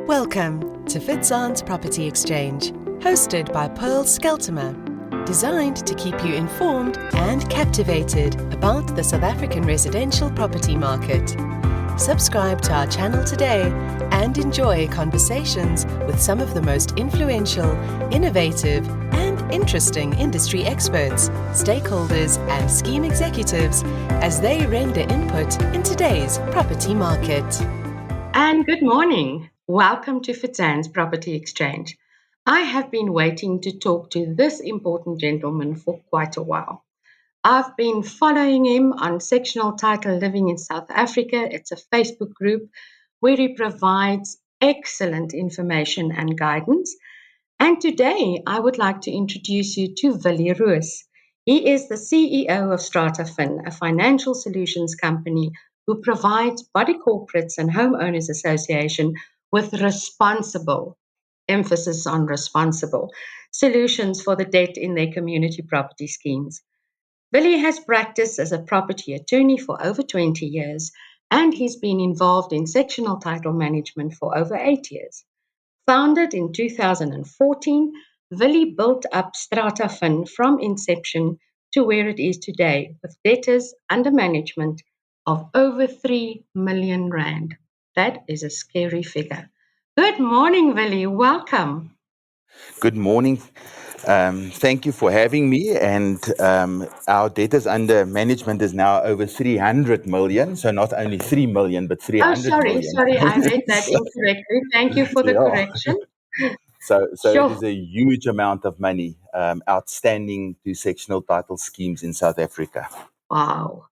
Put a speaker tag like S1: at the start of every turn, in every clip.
S1: Welcome to Fitzanne's Property Exchange, hosted by Scheltema, designed to keep you informed and captivated about the South African residential property market. Subscribe to our channel today and enjoy conversations with some of the most influential, innovative, and interesting industry experts, stakeholders, and scheme executives as they render input in today's property market.
S2: And good morning. Welcome to Fitzanne's Property Exchange. I have been waiting to talk to this important gentleman for quite a while. I've been following him on Sectional Title Living in South Africa. It's a Facebook group where he provides excellent information and guidance. And today I would like to introduce you to Willie Roos. He is the CEO of Stratafin, a financial solutions company who provides body corporates and homeowners association with responsible, emphasis on responsible, solutions for the debt in their community property schemes. Willie has practiced as a property attorney for over 20 years, and he's been involved in sectional title management for over 8 years. Founded in 2014, Willie built up Stratafin from inception to where it is today, with debtors under management of over 3 million rand. That is a scary figure. Good morning, Willie. Welcome.
S3: Good morning. Thank you for having me. And our debtors under management is now over 300 million. So not only 3 million, but 300 million.
S2: Sorry, I read that incorrectly. Thank you for the correction.
S3: So
S2: Sure.
S3: It is a huge amount of money outstanding to sectional title schemes in South Africa.
S2: Wow.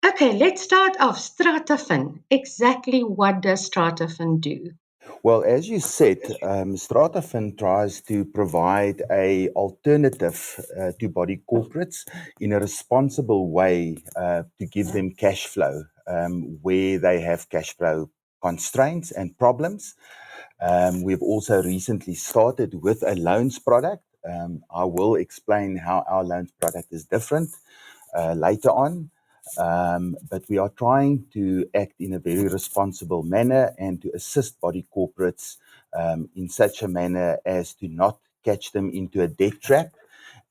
S2: Okay, let's start off. Stratafin. Exactly what does Stratafin do?
S3: Well, as you said, Stratafin tries to provide a alternative to body corporates in a responsible way to give them cash flow where they have cash flow constraints and problems. We've also recently started with a loans product. I will explain how our loans product is different later on. But we are trying to act in a very responsible manner and to assist body corporates in such a manner as to not catch them into a debt trap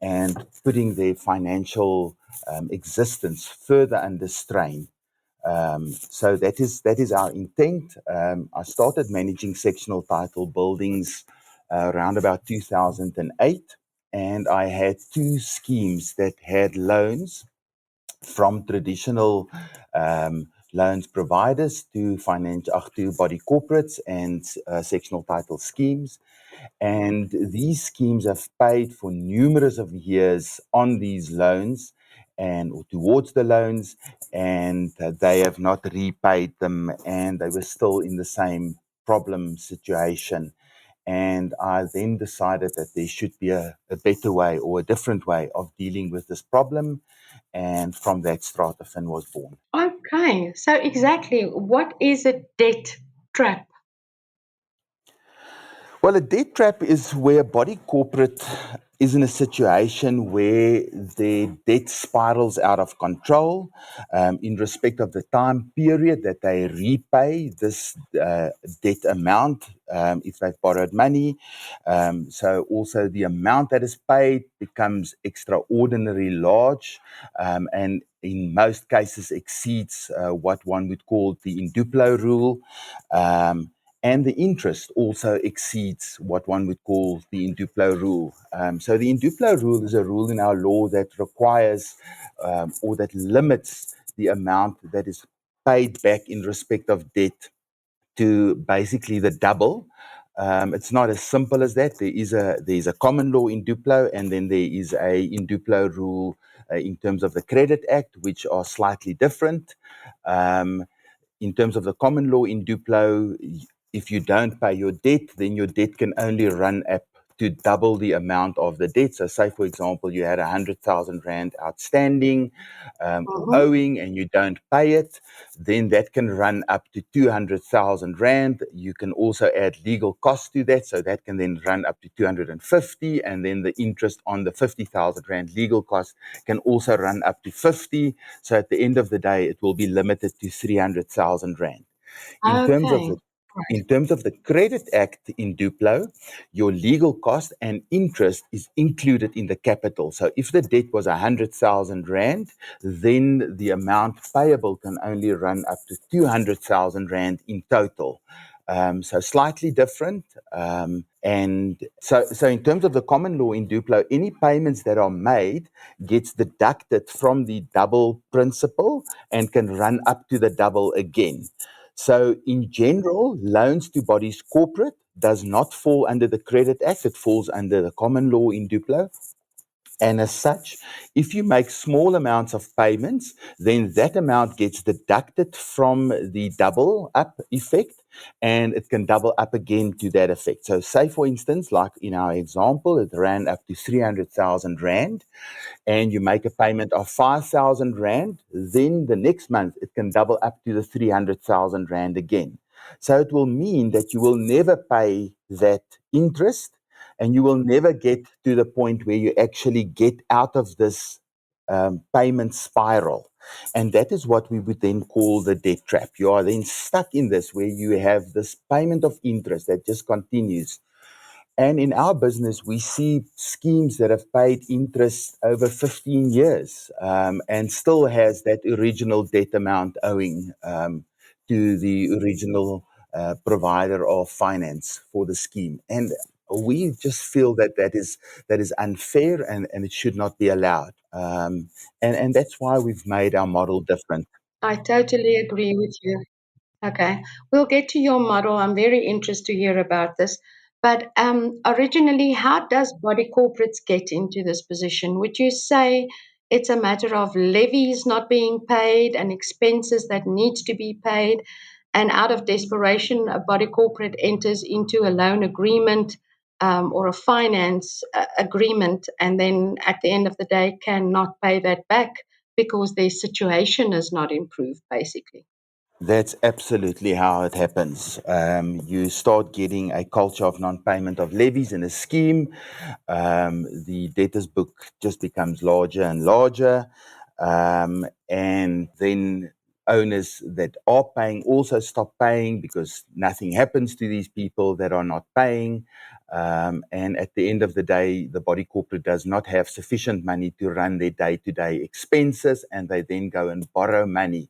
S3: and putting their financial existence further under strain. So that is our intent. I started managing sectional title buildings around about 2008, and I had two schemes that had loans from traditional loans providers to to body corporates and sectional title schemes. And these schemes have paid for numerous of years on these loans and towards the loans, and they have not repaid them, and they were still in the same problem situation. And I then decided that there should be a better way or a different way of dealing with this problem. And from that, Stratafin was born.
S2: Okay, so exactly what is a debt trap?
S3: Well, a debt trap is where a body corporate is in a situation where their debt spirals out of control in respect of the time period that they repay this debt amount if they've borrowed money. So also the amount that is paid becomes extraordinarily large and in most cases exceeds what one would call the in duplo rule. And the interest also exceeds what one would call the in duplo rule. So the in duplo rule is a rule in our law that requires or that limits the amount that is paid back in respect of debt to basically the double. It's not as simple as that. There is a common law in duplo, and then there is a in duplo rule in terms of the Credit Act, which are slightly different. In terms of the common law in duplo, if you don't pay your debt, then your debt can only run up to double the amount of the debt. So say, for example, you had 100,000 Rand outstanding or owing and you don't pay it, then that can run up to 200,000 Rand. You can also add legal costs to that. So that can then run up to 250. And then the interest on the 50,000 Rand legal cost can also run up to 50. So at the end of the day, it will be limited to 300,000 Rand. In terms of the In terms of the Credit Act in Duplo, your legal cost and interest is included in the capital. So if the debt was 100,000 Rand, then the amount payable can only run up to 200,000 Rand in total. So slightly different. And so in terms of the common law in Duplo, any payments that are made gets deducted from the double principal and can run up to the double again. So in general, loans to bodies corporate does not fall under the Credit Act. It falls under the common law in Duplo. And as such, if you make small amounts of payments, then that amount gets deducted from the double up effect and it can double up again to that effect. So say, for instance, like in our example, it ran up to 300,000 Rand and you make a payment of 5,000 Rand, then the next month it can double up to the 300,000 Rand again. So it will mean that you will never pay that interest and you will never get to the point where you actually get out of this payment spiral. And that is what we would then call the debt trap. You are then stuck in this where you have this payment of interest that just continues. And in our business, we see schemes that have paid interest over 15 years and still has that original debt amount owing to the original provider of finance for the scheme. And we just feel that that is unfair and it should not be allowed. And that's why we've made our model different.
S2: I totally agree with you. Okay, we'll get to your model. I'm very interested to hear about this. But originally, how does body corporates get into this position? Would you say it's a matter of levies not being paid and expenses that needs to be paid, and out of desperation, a body corporate enters into a loan agreement or a finance agreement, and then at the end of the day cannot pay that back because their situation is not improved, basically?
S3: That's absolutely how it happens. You start getting a culture of non-payment of levies in a scheme. The debtors book just becomes larger and larger. And then owners that are paying also stop paying because nothing happens to these people that are not paying. And at the end of the day, the body corporate does not have sufficient money to run their day-to-day expenses, and they then go and borrow money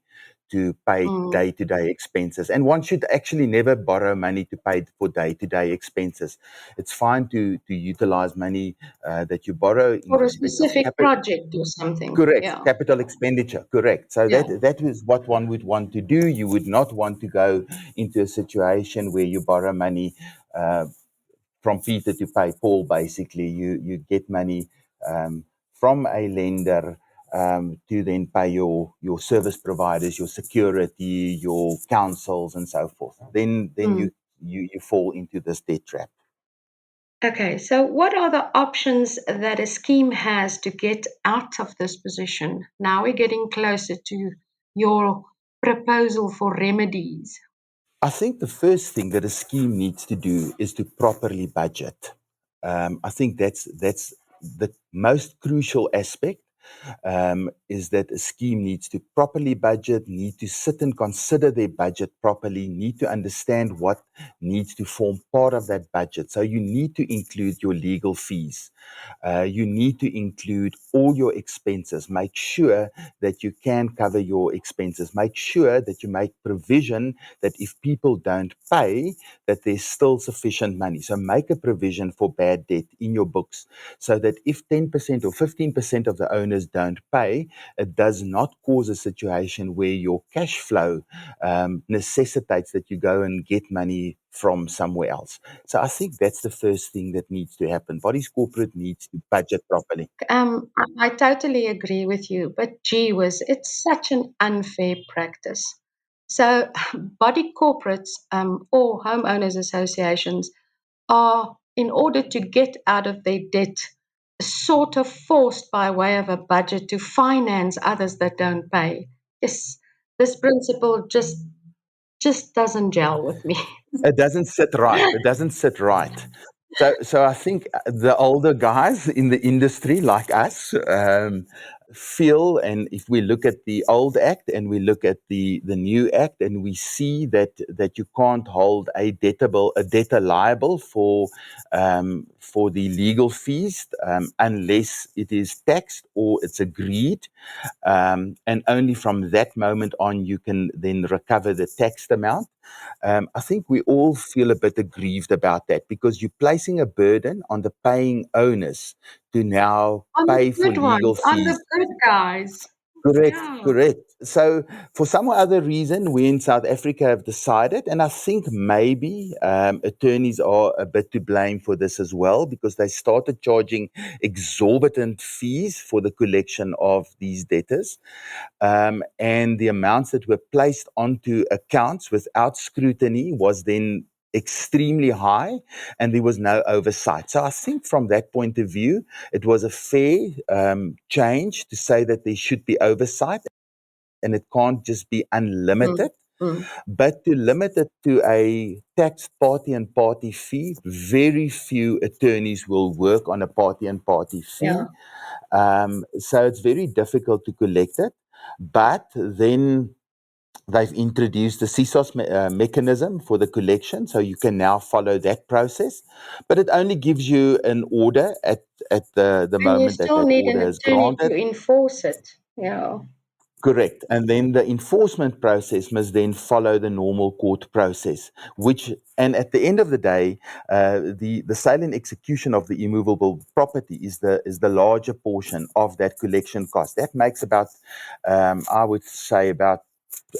S3: to pay day-to-day expenses. And one should actually never borrow money to pay for day-to-day expenses. It's fine to utilize money that you borrow in
S2: For a
S3: respect of
S2: specific
S3: capital.
S2: project or something.
S3: Correct,
S2: Yeah.
S3: capital expenditure, correct. So
S2: Yeah.
S3: that is what one would want to do. You would not want to go into a situation where you borrow money uh, from Peter to pay Paul, basically. You get money from a lender to then pay your service providers, your security, your councils, and so forth. Then you fall into this debt trap.
S2: Okay, so what are the options that a scheme has to get out of this position? Now we're getting closer to your proposal for remedies.
S3: I think the first thing that a scheme needs to do is to properly budget. I think that's the most crucial aspect. Is that a scheme needs to properly budget, need to sit and consider their budget properly, need to understand what needs to form part of that budget. So you need to include your legal fees. You need to include all your expenses. Make sure that you can cover your expenses. Make sure that you make provision that if people don't pay, that there's still sufficient money. So make a provision for bad debt in your books so that if 10% or 15% of the owners don't pay, it does not cause a situation where your cash flow necessitates that you go and get money from somewhere else. So I think that's the first thing that needs to happen. Bodies corporate needs to budget properly.
S2: I totally agree with you, but gee whiz, it's such an unfair practice. So, body corporates or homeowners associations are, in order to get out of their debt, sort of forced by way of a budget to finance others that don't pay. This principle just doesn't gel with me.
S3: It doesn't sit right. It doesn't sit right. So I think the older guys in the industry, like us, feel, and if we look at the old act and we look at the new act, and we see that you can't hold a debtor liable for the legal fees unless it is taxed or it's agreed, and only from that moment on you can then recover the taxed amount. I think we all feel a bit aggrieved about that, because you're placing a burden on the paying owners to now
S2: On the
S3: pay for
S2: good
S3: legal
S2: ones, on the
S3: fees.
S2: good guys.
S3: Correct,
S2: Yeah.
S3: correct. So, for some other reason, we in South Africa have decided, and I think maybe attorneys are a bit to blame for this as well, because they started charging exorbitant fees for the collection of these debtors. And the amounts that were placed onto accounts without scrutiny was then extremely high, and there was no oversight. So I think from that point of view, it was a fair change to say that there should be oversight and it can't just be
S2: Mm,
S3: unlimited.
S2: mm,
S3: But to limit it to a tax party and party fee, very few attorneys will work on a party and party
S2: yeah,
S3: fee. So it's very difficult to collect it. But then they've introduced the CSOS mechanism for the collection, so you can now follow that process. But it only gives you an order at the
S2: and you
S3: moment that
S2: still
S3: that
S2: need
S3: order
S2: an
S3: is
S2: attorney
S3: granted.
S2: to enforce it. Yeah,
S3: Correct. And then the enforcement process must then follow the normal court process, and at the end of the day, the sale and execution of the immovable property is the larger portion of that collection cost. That makes about, I would say, about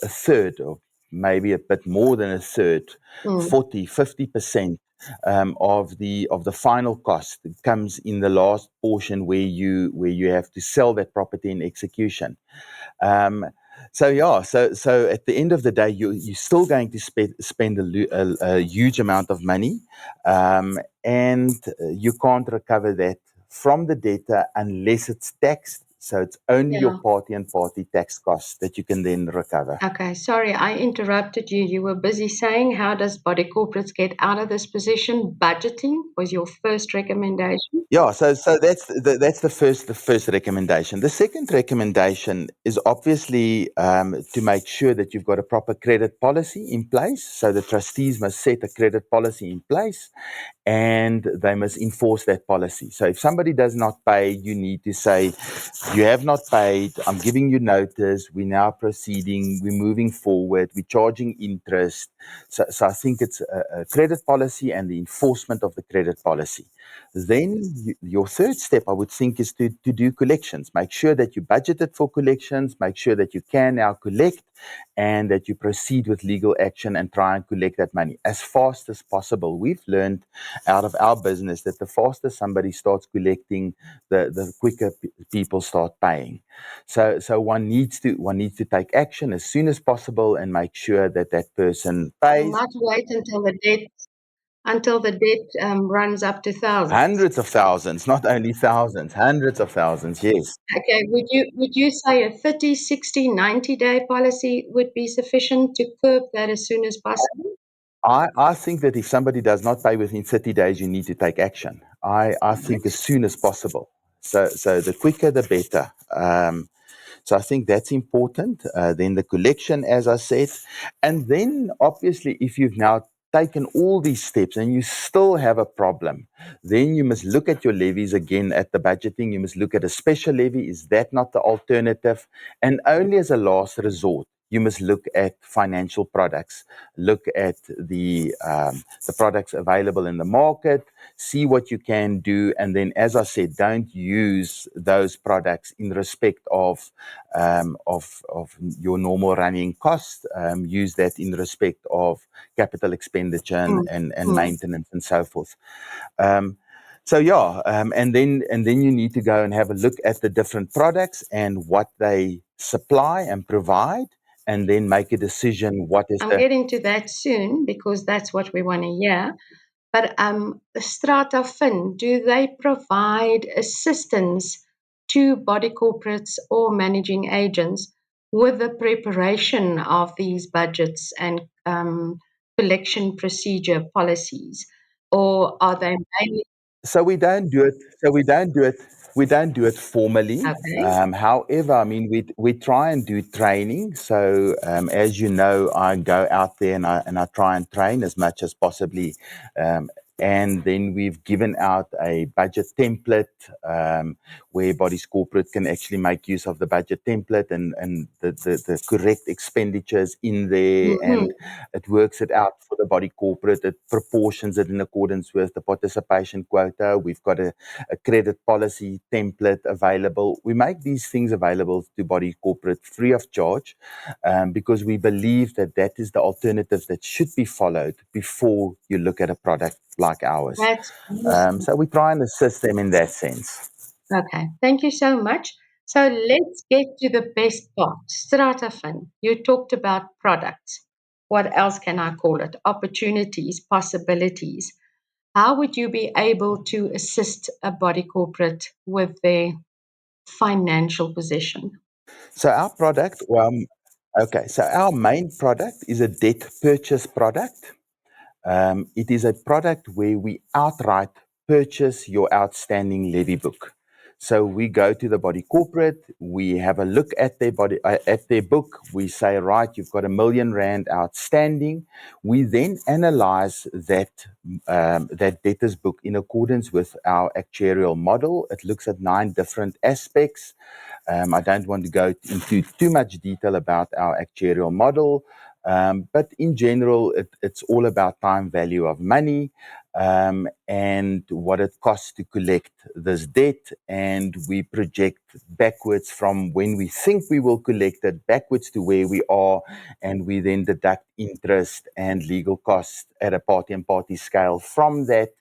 S3: a third, or maybe a bit more than a third,
S2: mm,
S3: 50% of the final cost comes in the last portion where you have to sell that property in execution. Um, so yeah, so at the end of the day, you're still going to spend a huge amount of money, and you can't recover that from the debtor unless it's taxed. So it's only your
S2: yeah.
S3: party and party tax costs that you can then recover.
S2: Okay, sorry, I interrupted you. You were busy saying, how does body corporates get out of this position? Budgeting was your first recommendation.
S3: Yeah, so that's the first recommendation. The second recommendation is obviously to make sure that you've got a proper credit policy in place. So the trustees must set a credit policy in place, and they must enforce that policy. So if somebody does not pay, you need to say, you have not paid, I'm giving you notice, we're now proceeding, we're moving forward, we're charging interest. So I think it's a credit policy and the enforcement of the credit policy. Then your third step, I would think, is to do collections. Make sure that you budgeted for collections, make sure that you can now collect, and that you proceed with legal action and try and collect that money as fast as possible. We've learned out of our business that the faster somebody starts collecting, the quicker people start paying. So one needs to take action as soon as possible and make sure that that person pays.
S2: Not wait until the debt runs up to thousands.
S3: Hundreds of thousands, not only thousands, hundreds of thousands, yes.
S2: Okay, would you say a 30, 60, 90-day policy would be sufficient to curb that as soon as possible?
S3: I think that if somebody does not pay within 30 days, you need to take action. I think as soon as possible. So the quicker, the better. So I think that's important. Then the collection, as I said. And then obviously, if you've now taken all these steps and you still have a problem, then you must look at your levies again at the budgeting. You must look at a special levy. Is that not the alternative? And only as a last resort, you must look at financial products, look at the products available in the market, see what you can do, and then, as I said, don't use those products in respect of your normal running costs. Use that in respect of capital expenditure
S2: Mm,
S3: and
S2: mm.
S3: maintenance and so forth. Um, so yeah, and then you need to go and have a look at the different products and what they supply and provide, and then make a decision. What is
S2: I'm
S3: the
S2: getting to that soon because that's what we want to hear. But Stratafin, do they provide assistance to body corporates or managing agents with the preparation of these budgets and collection procedure policies? Or are they mainly
S3: so we don't do it. So we don't do it. We don't do it formally.
S2: Okay.
S3: However, I mean, we try and do training. So, as you know, I go out there and I try and train as much as possibly. And then we've given out a budget template where Bodies Corporate can actually make use of the budget template and the correct expenditures in there.
S2: Mm-hmm.
S3: And it works it out for the Body Corporate. It proportions it in accordance with the participation quota. We've got a credit policy template available. We make these things available to Body Corporate free of charge because we believe that that is the alternative that should be followed before you look at a product like ours.
S2: That's awesome.
S3: So we try and assist them in that sense.
S2: Okay. Thank you so much. So let's get to the best part. Stratafin. You talked about products. What else can I call it? Opportunities, possibilities. How would you be able to assist a body corporate with their financial position?
S3: So our product, okay, so our main product is a debt purchase product. It is a product where we outright purchase your outstanding levy book. So we go to the body corporate, we have a look at their book. We say, right, you've got R1 million outstanding. We then analyze that debtors book in accordance with our actuarial model. It looks at 9 different aspects. I don't want to go into too much detail about our actuarial model, but in general, it's all about time value of money and what it costs to collect this debt. And we project backwards from when we think we will collect it backwards to where we are. And we then deduct interest and legal costs at a party and party scale from that.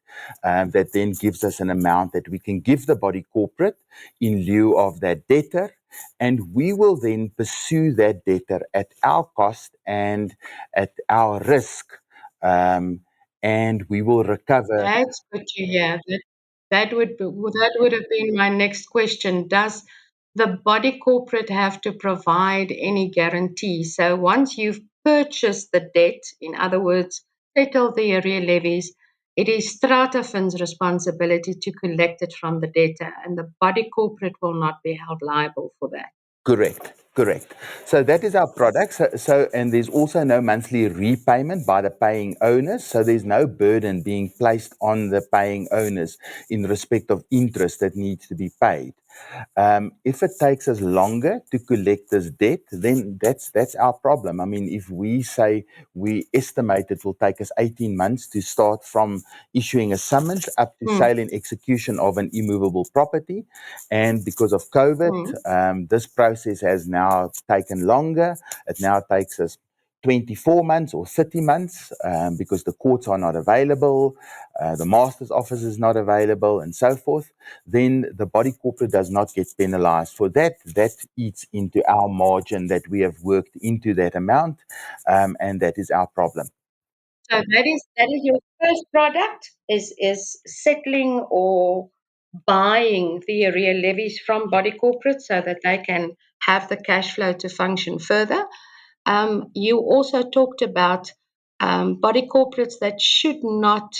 S3: That then gives us an amount that we can give the body corporate in lieu of that debtor. And we will then pursue that debtor at our cost and at our risk. And we will recover.
S2: That's good to hear. That would have been my next question. Does the body corporate have to provide any guarantee? So once you've purchased the debt, in other words, settle the arrear levies, it is Stratafin's responsibility to collect it from the debtor, and the body corporate will not be held liable for that.
S3: Correct. So that is our product. And there's also no monthly repayment by the paying owners. So there's no burden being placed on the paying owners in respect of interest that needs to be paid. If it takes us longer to collect this debt, then that's our problem. I mean, if we say we estimate it will take us 18 months to start from issuing a summons up to
S2: Hmm.
S3: sale and execution of an immovable property, and because of COVID, this process has now taken longer. It now takes us 24 months or 30 months because the courts are not available, the master's office is not available, and so forth. Then the body corporate does not get penalized for that. That eats into our margin that we have worked into that amount, and that is our problem.
S2: So that is your first product is settling or buying the arrear levies from body corporates so that they can have the cash flow to function further. You also talked about body corporates that should not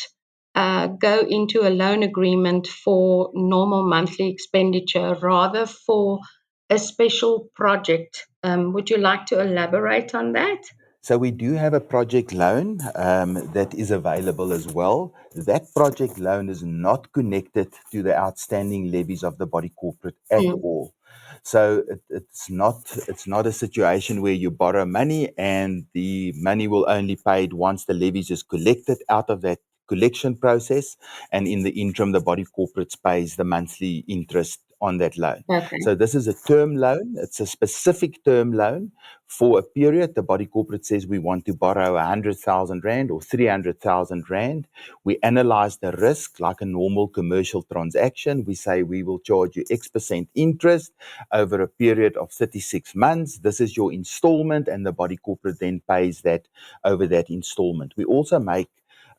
S2: go into a loan agreement for normal monthly expenditure, rather for a special project. Would you like to elaborate on that?
S3: So we do have a project loan that is available as well. That project loan is not connected to the outstanding levies of the body corporate at
S2: Mm,
S3: all. So it's not a situation where you borrow money and the money will only be paid once the levies is collected out of that collection process, and in the interim the body corporate pays the monthly interest on that loan.
S2: okay.
S3: So this is a term loan. It's a specific term loan for a period. The body corporate says we want to borrow 100,000 Rand or 300,000 Rand. We analyze the risk like a normal commercial transaction. We say we will charge you X% interest over a period of 36 months. This is your installment, and the body corporate then pays that over that installment. We also make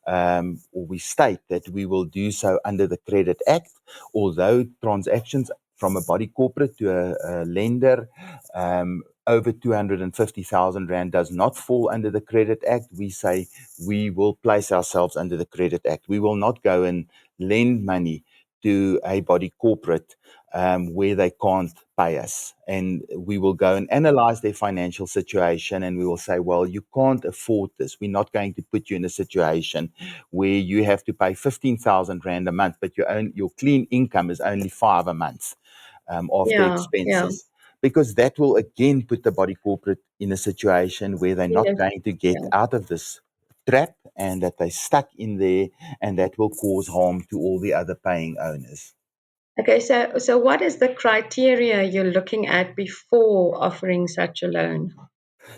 S3: or we state that we will do so under the Credit Act, although transactions from a body corporate to a lender over 250,000 Rand does not fall under the Credit Act. We say we will place ourselves under the Credit Act. We will not go and lend money to a body corporate where they can't pay us. And we will go and analyze their financial situation, and we will say, well, you can't afford this. We're not going to put you in a situation where you have to pay 15,000 Rand a month, but your clean income is only 5 a month after
S2: Yeah, yeah.
S3: expenses. Because that will again put the body corporate in a situation where they're not
S2: Yes,
S3: going to get
S2: yeah.
S3: out of this trap, and that they're stuck in there, and that will cause harm to all the other paying owners.
S2: Okay, so what is the criteria you're looking at before offering such a loan?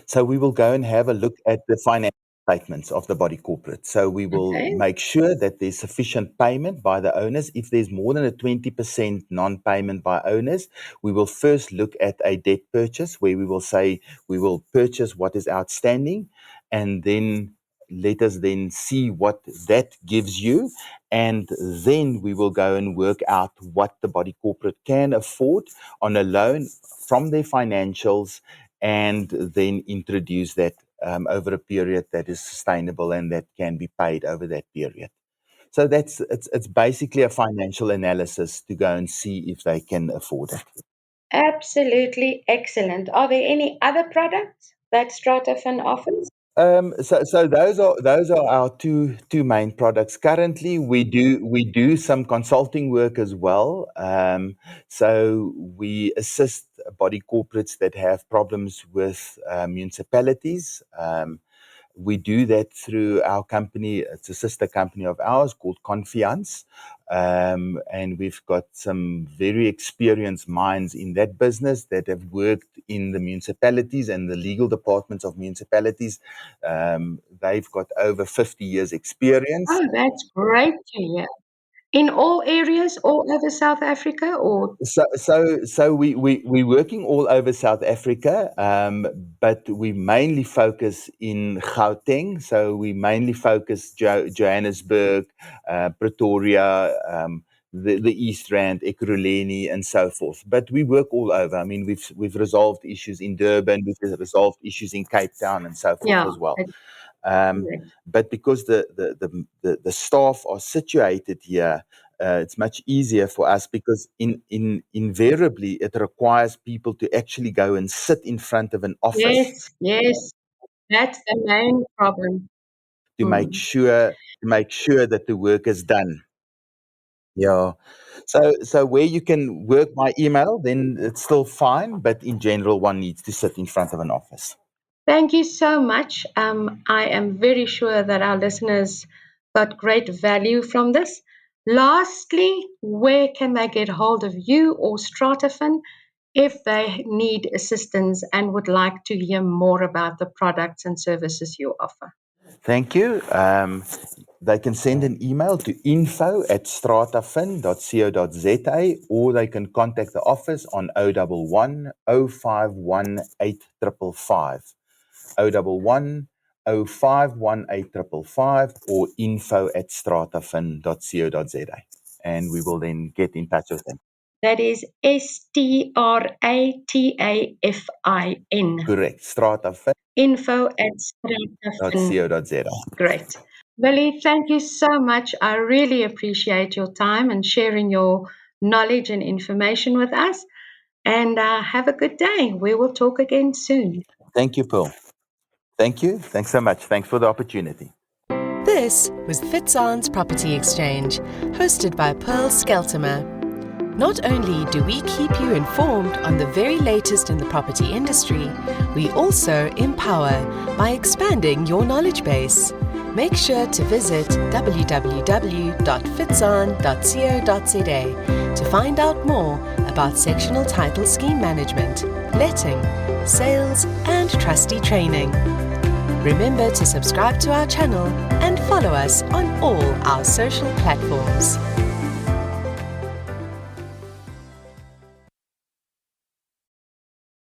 S3: So we will go and have a look at the financial statements of the body corporate. So we will
S2: Okay.
S3: make sure that there's sufficient payment by the owners. If there's more than a 20% non-payment by owners, we will first look at a debt purchase, where we will say we will purchase what is outstanding, and then let us then see what that gives you. And then we will go and work out what the body corporate can afford on a loan from their financials, and then introduce that over a period that is sustainable and that can be paid over that period. So it's basically a financial analysis to go and see if they can afford it.
S2: Absolutely excellent. Are there any other products that Stratafin offers?
S3: So those are our two main products. Currently, we do some consulting work as well. So we assist body corporates that have problems with municipalities. We do that through our company. It's a sister company of ours called Confiance. And we've got some very experienced minds in that business that have worked in the municipalities and the legal departments of municipalities. They've got over 50 years experience.
S2: Oh, that's great to hear. In all areas, all over South Africa, or
S3: So we're working all over South Africa, but we mainly focus in Gauteng. So we mainly focus Johannesburg, Pretoria, the East Rand, Ekurhuleni, and so forth. But we work all over. I mean, we've resolved issues in Durban, we've resolved issues in Cape Town, and so forth
S2: yeah,
S3: as well.
S2: that's
S3: Um,
S2: correct.
S3: but because the staff are situated here, it's much easier for us, because invariably it requires people to actually go and sit in front of an office
S2: Yes, yes, that's the main problem.
S3: to make
S2: Hmm.
S3: sure that the work is done. Yeah. So where you can work by email, then it's still fine, but in general, one needs to sit in front of an office.
S2: Thank you so much. I am very sure that our listeners got great value from this. Lastly, where can they get hold of you or Stratafin if they need assistance and would like to hear more about the products and services you offer?
S3: Thank you. They can send an email to info@stratafinn.co.za, or they can contact the office on 011 051 8555, 011 051 8555, or info@stratafinn.co.za, and we will then get in touch with them.
S2: That is Stratafin.
S3: Correct. Stratafinn.co.za.
S2: Info@Stratafin. Great. Willie, thank you so much. I really appreciate your time and sharing your knowledge and information with us. And have a good day. We will talk again soon.
S3: Thank you, Pearl. Thank you. Thanks so much. Thanks for the opportunity.
S1: This was Fitzanne's Property Exchange, hosted by Pearl Scheltema. Not only do we keep you informed on the very latest in the property industry, we also empower by expanding your knowledge base. Make sure to visit www.fitzanne.co.za to find out more about sectional title scheme management, letting, sales, and trustee training. Remember to subscribe to our channel and follow us on all our social platforms.